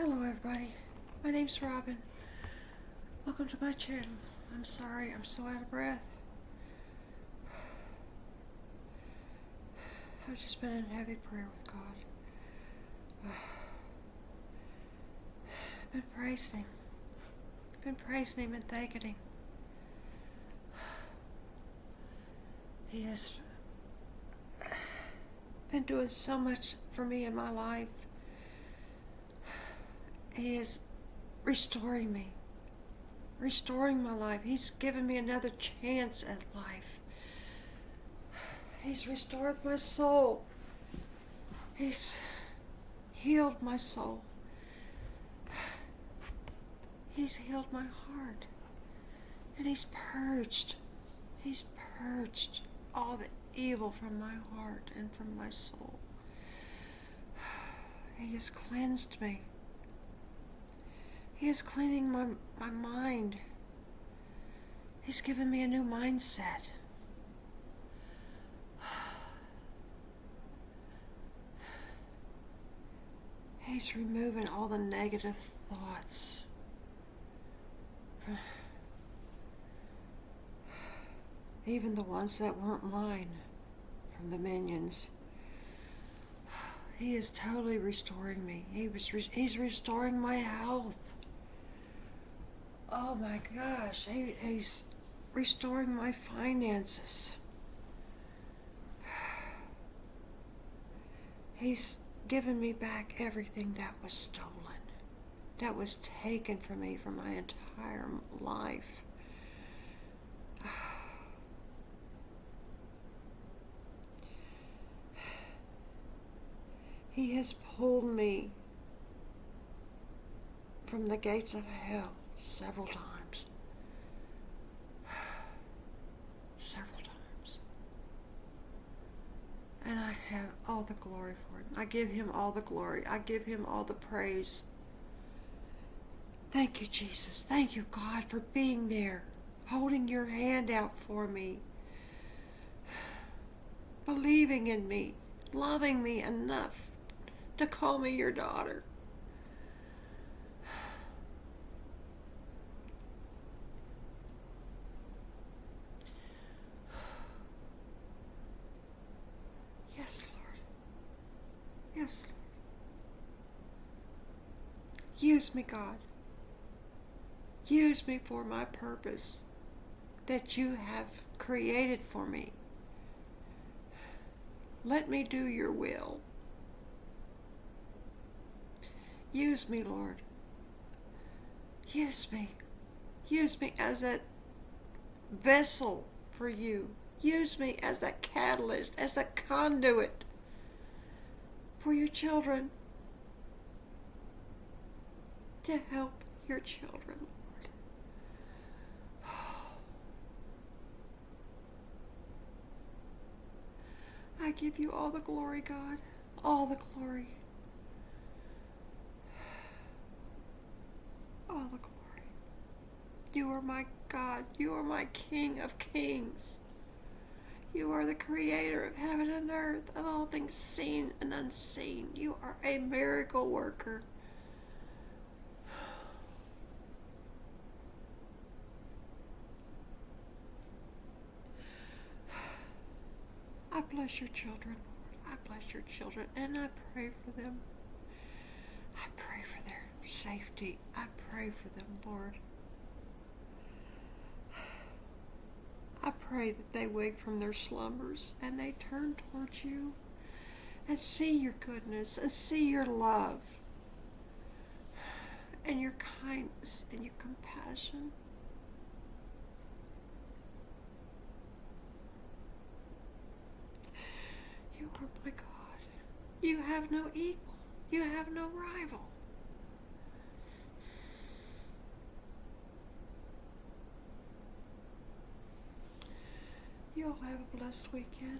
Hello everybody, my name's Robin. Welcome to my channel. I'm sorry, I'm so out of breath. I've just been in heavy prayer with God. I've been praising Him. I've been praising Him and thanking Him. He has been doing so much for me in my life. He is restoring me, restoring my life. He's given me another chance at life. He's restored my soul. He's healed my soul. He's healed my heart. And He's purged all the evil from my heart and from my soul. He has cleansed me. He is cleaning my mind. He's given me a new mindset. He's removing all the negative thoughts. Even the ones that weren't mine, from the minions. He is totally restoring me. He's restoring my health. Oh my gosh, He's restoring my finances. He's given me back everything that was stolen, that was taken from me for my entire life. He has pulled me from the gates of hell several times. Several times. And I have all the glory for it. I give Him all the glory. I give Him all the praise. Thank you, Jesus. Thank you, God, for being there, holding your hand out for me, believing in me, loving me enough to call me your daughter. Yes, Lord. Yes, Lord. Use me, God. Use me for my purpose that you have created for me. Let me do your will. Use me, Lord. Use me. Use me as that vessel for you. Use me as that catalyst, as that conduit for your children, to help your children, Lord. I give you all the glory, God, all the glory. All the glory. You are my God. You are my King of kings. You are the creator of heaven and earth, of all things seen and unseen. You are a miracle worker. I bless your children, Lord. I bless your children, and I pray for them. I pray for their safety. I pray for them, Lord. I pray that they wake from their slumbers and they turn towards you and see your goodness and see your love and your kindness and your compassion. You are my God. You have no equal. You have no rival. You all have a blessed weekend.